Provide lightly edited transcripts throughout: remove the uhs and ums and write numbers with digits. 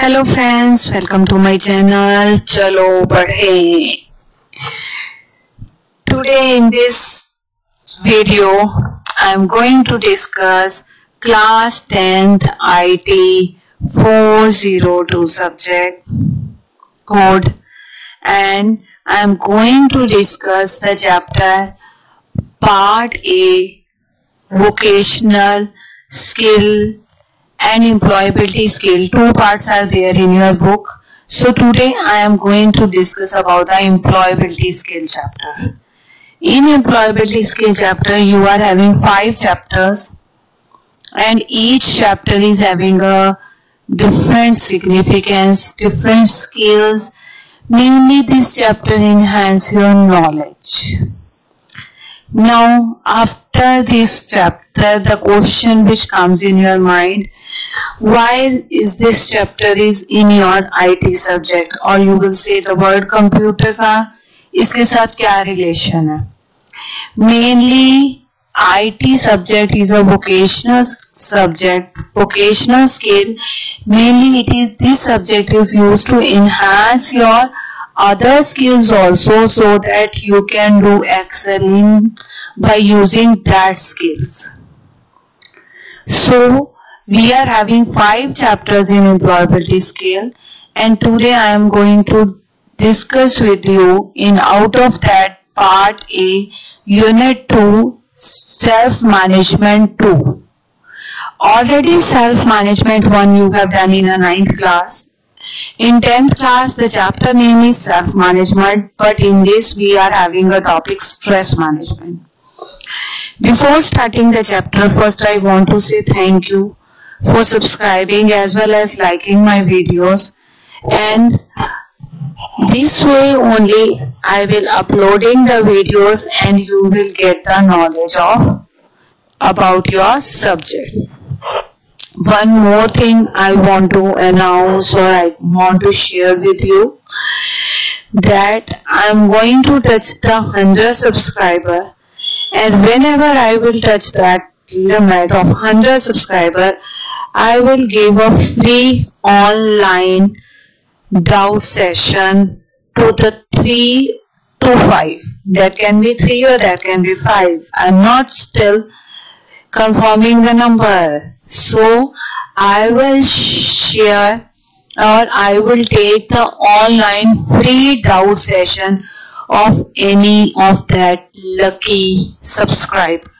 Hello friends, welcome to my channel Chalo Padhe. Today in this video I am going to discuss class 10th IT 402 subject code, and I am going to discuss the chapter part A, vocational skill and employability skill. Two parts are there in your book. So today I am going to discuss about the employability skill chapter. In employability skill chapter you are having 5 chapters, and each chapter is having a different significance, different skills. Mainly this chapter enhances your knowledge. Now after this chapter, the question which comes in your mind, why is this chapter is in your IT subject, or you will say the word computer का इसके साथ क्या relation है? Mainly IT subject is a vocational subject, vocational skill. Mainly it is this subject is used to enhance your other skills also, so that you can do excelling by using that skills. So we are having 5 chapters in employability skill, and today I am going to discuss with you in out of that part A, unit 2, self-management 2. Already self-management 1 you have done in a 9th class. In 10th class the chapter name is self-management, but in this we are having a topic stress management. Before starting the chapter, first I want to say thank you for subscribing as well as liking my videos, and this way only I will uploading the videos and you will get the knowledge of about your subject. One more thing I want to announce, or I want to share with you, that I am going to touch the 100 subscriber, and whenever I will touch that limit of 100 subscriber, I will give a free online doubt session to the 3 to 5. That can be 3 or that can be 5. I am not still confirming the number. So I will share, or I will take the online free doubt session of any of that lucky subscriber.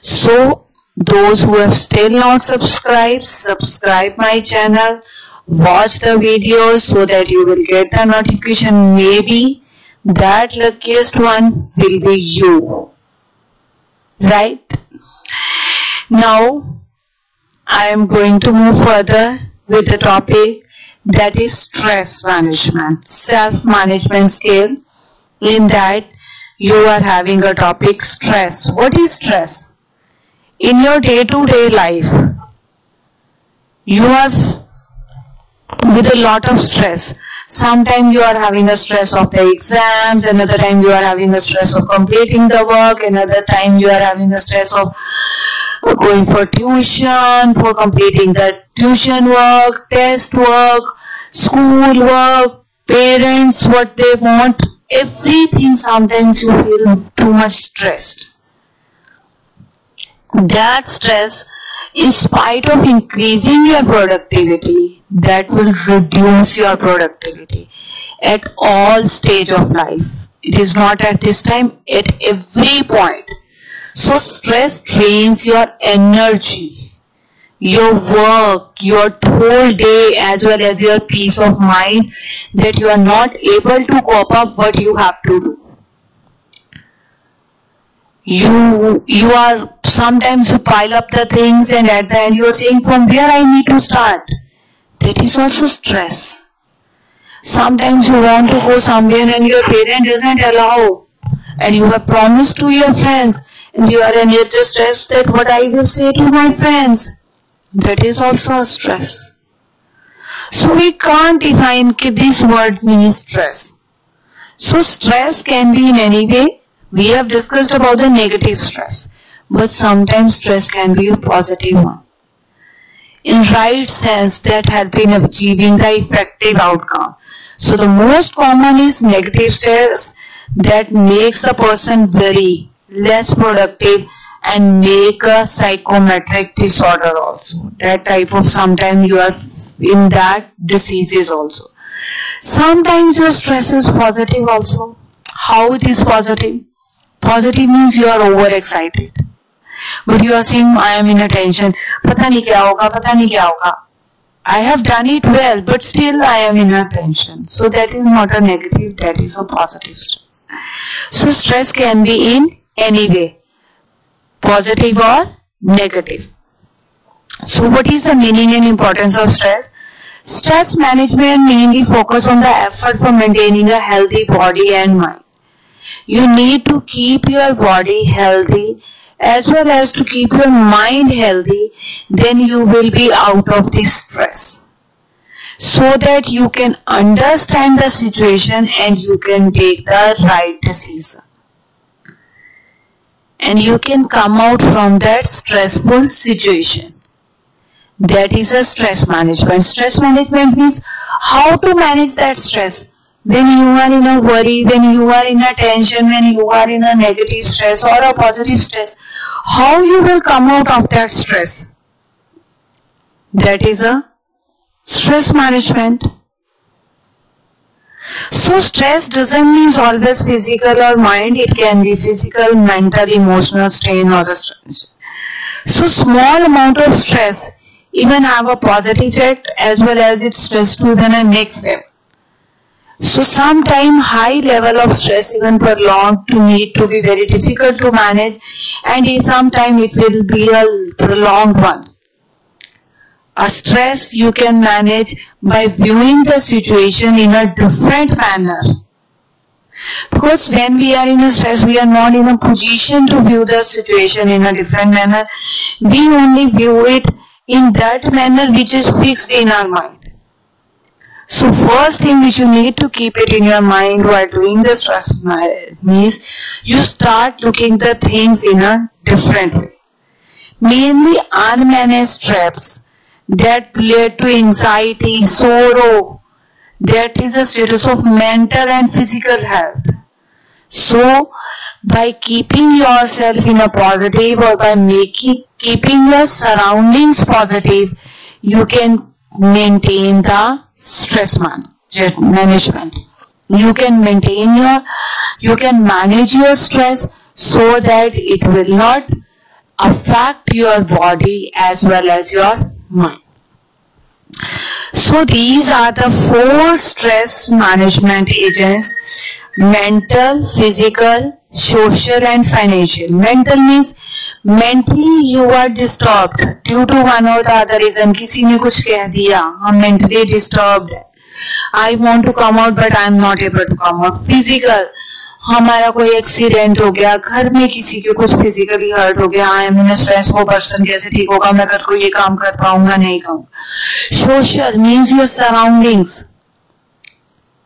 So those who have still not subscribed, subscribe my channel, watch the videos so that you will get the notification. Maybe that luckiest one will be you, right? Now I am going to move further with the topic, that is stress management, self-management skill. In that you are having a topic stress. What is stress? In your day-to-day life, you are with a lot of stress. Sometimes you are having a stress of the exams, another time you are having a stress of completing the work, another time you are having a stress of going for tuition, for completing the tuition work, test work, school work, parents, what they want, everything. Sometimes you feel too much stressed. That stress, in spite of increasing your productivity, that will reduce your productivity at all stage of life. It is not at this time, at every point. So stress drains your energy, your work, your whole day, as well as your peace of mind, that you are not able to cope up what you have to do. You are sometimes you pile up the things, and at the end you are saying from where I need to start. That is also stress. Sometimes you want to go somewhere and your parent doesn't allow, and you have promised to your friends, and you are in yet stress that what I will say to my friends. That is also a stress. So we can't define that this word means stress. So stress can be in any way. We have discussed about the negative stress, but sometimes stress can be a positive one. in right sense that help in achieving the effective outcome. So the most common is negative stress that makes the person very less productive and make a psychometric disorder also. That type of, sometimes you are in that diseases also. Sometimes your stress is positive also. How it is positive? Positive means you are overexcited. But you are saying, I am in a tension. Pata nahi kya hoga, pata nahi kya hoga. I have done it well, but still I am in a tension. So that is not a negative, that is a positive stress. So stress can be in any way, positive or negative. So what is the meaning and importance of stress? Stress management mainly focus on the effort for maintaining a healthy body and mind. You need to keep your body healthy as well as to keep your mind healthy, then you will be out of this stress. So that you can understand the situation and you can take the right decision. And you can come out from that stressful situation. That is a stress management. Stress management means how to manage that stress. When you are in a worry, when you are in a tension, when you are in a negative stress or a positive stress, how you will come out of that stress. That is a stress management. So stress doesn't mean always physical or mind. It can be physical, mental, emotional strain or a stress. So small amount of stress even have a positive effect as well as it's stressful than a next level. So sometimes high level of stress even prolonged to need to be very difficult to manage, and sometimes it will be a prolonged one. A stress you can manage by viewing the situation in a different manner. Because when we are in a stress, we are not in a position to view the situation in a different manner. We only view it in that manner which is fixed in our mind. So first thing which you need to keep it in your mind while doing the stress means you start looking the things in a different way. Mainly unmanaged stress that lead to anxiety, sorrow, that is a status of mental and physical health. So by keeping yourself in a positive or by keeping your surroundings positive, you can maintain the stress management. You can manage your stress so that it will not affect your body as well as your mind. So these are the 4 stress management agents: mental, physical, social and financial. Mental means mentally you are disturbed due to one or the other reason. किसी ने कुछ कह दिया, हम mentally disturbed है. I want to come out but I am not able to come out. Physical, हमारा कोई accident हो गया, घर में किसी के कुछ फिजिकली हर्ट हो गया, आई एम इन स्ट्रेस, वो पर्सन कैसे ठीक होगा, मैं कल को ये काम कर पाऊंगा नहीं कहूंगा. Social means your surroundings,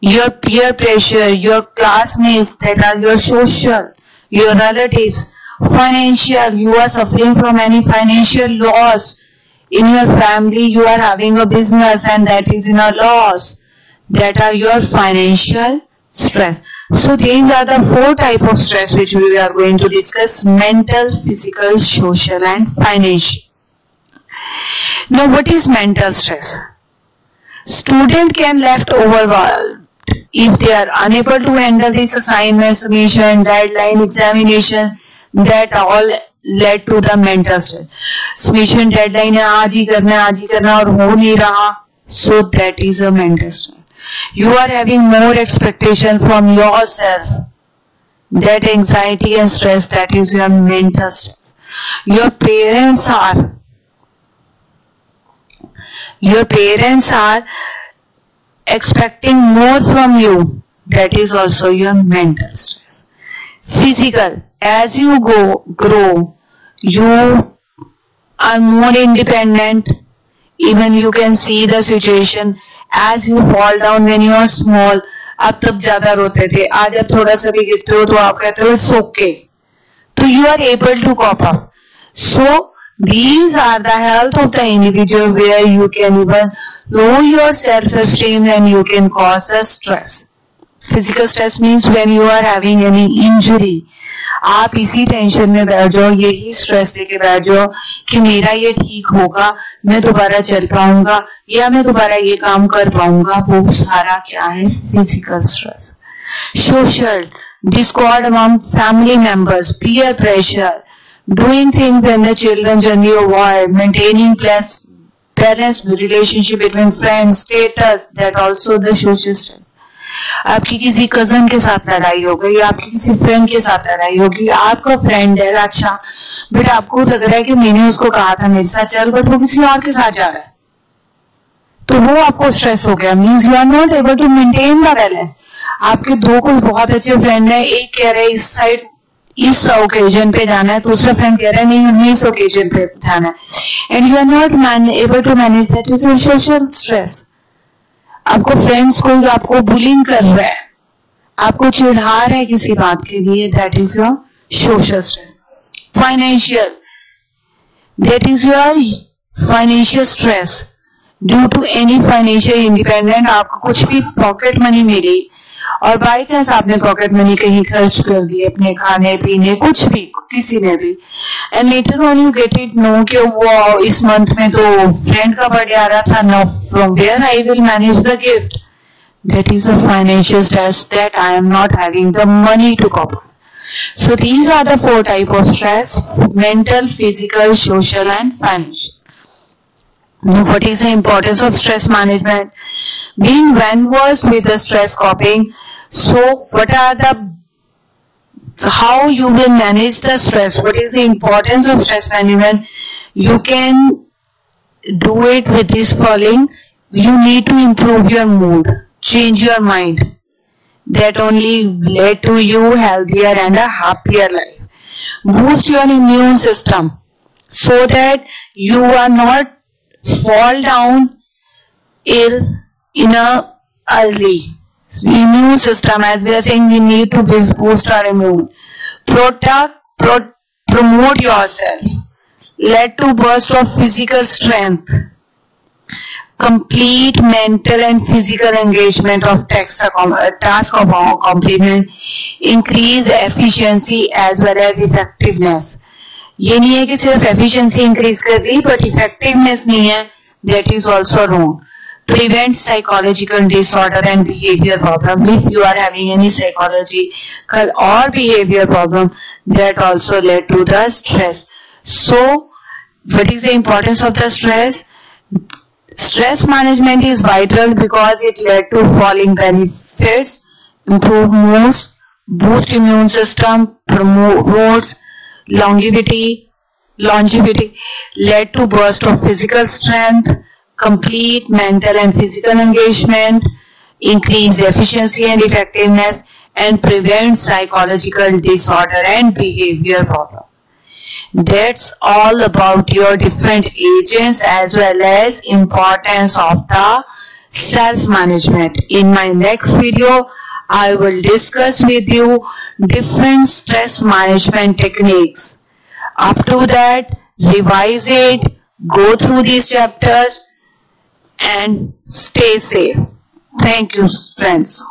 your peer pressure, your classmates that are your social, your relatives. Financial, you are suffering from any financial loss in your family, you are having a business and that is in a loss, that are your financial stress. So these are the 4 types of stress which we are going to discuss: mental, physical, social and financial. Now what is mental stress? Student can left overwhelmed if they are unable to handle this assignment, submission, deadline, examination. That all led to the mental stress. Submission deadline है, आज ही करना और हो नहीं रहा. So that is a mental stress. You are having more expectation from yourself. That anxiety and stress, that is your mental stress. Your parents are expecting more from you. That is also your mental stress. Physical, as you grow, you are more independent. Even you can see the situation as you fall down when you are small. आप तब ज्यादा रोते थे, आज आप थोड़ा सा भी गिरते हो तो आप कहते हो it's okay. So you are able to cope up. So These are the health of the individual where you can even lower your self-esteem and you can cause the stress. Physical stress means when you are having any injury. आप इसी tension में बैठ जाओ, यही stress लेके बैठ जाओ कि मेरा ये ठीक होगा, मैं दोबारा चल पाऊंगा या मैं दोबारा ये काम कर पाऊंगा. वो सारा क्या है? Physical stress. Social discord among family members, peer pressure, doing things when the children are nearby, maintaining balanced relationship between friends, status, that also the social stress. आपकी किसी कजन के साथ लड़ाई हो गई, आपकी किसी फ्रेंड के साथ लड़ाई होगी, आपका फ्रेंड है, अच्छा बट आपको लग रहा है कि मैंने उसको कहा था मेरे साथ चल, बट वो किसी और के साथ जा रहा है, तो वो आपको स्ट्रेस हो गया. Means you are not able to maintain the balance. आपके दो कोई बहुत अच्छे फ्रेंड है, एक कह रहा है इस साइड इस ओकेजन पे जाना है, दूसरा फ्रेंड कह रहा है नहीं हमें इस ओकेजन पे जाना है, and you are not able to manage that. Is social stress. आपको फ्रेंड्स कोई आपको बुलिंग कर रहा है, आपको चिढ़ा रहा है किसी बात के लिए, that is your social stress. Financial, that is your financial stress. Due to any financial independent, आपको कुछ भी पॉकेट मनी मिली और बाई चांस आपने पॉकेट मनी कहीं खर्च कर दी अपने खाने पीने कुछ भी किसी ने भी, and later on you get it know कि वो इस मंथ में तो फ्रेंड का बर्थडे आ रहा था, know from where I will manage the gift. That is a financial stress that I am not having the money to cope. So these are the 4 types of stress: mental, physical, social and financial. Now, what is the importance of stress management? Being well versed with the stress coping. So what are how you will manage the stress? What is the importance of stress management? You can do it with this following. You need to improve your mood, change your mind. That only led to you healthier and a happier life. Boost your immune system so that you are not fall down ill in a early. Immune system, as we are saying, we need to boost our immune. Promote yourself. Led to burst of physical strength. Complete mental and physical engagement of task accomplishment. Increase efficiency as well as effectiveness. ये नहीं है कि सिर्फ efficiency increase कर रही but effectiveness नहीं है, that is also wrong. Prevent psychological disorder and behavior problem. If you are having any psychological or behavior problem, that also led to the stress. So what is the importance of the stress? Stress management is vital because it led to following benefits: improve moods, boost immune system, promotes longevity, led to burst of physical strength, complete mental and physical engagement, increase efficiency and effectiveness, and prevent psychological disorder and behavior problem. That's all about your different agents as well as importance of the self-management. In my next video, I will discuss with you different stress management techniques. Up to that, revise it, go through these chapters and stay safe. Thank you, friends.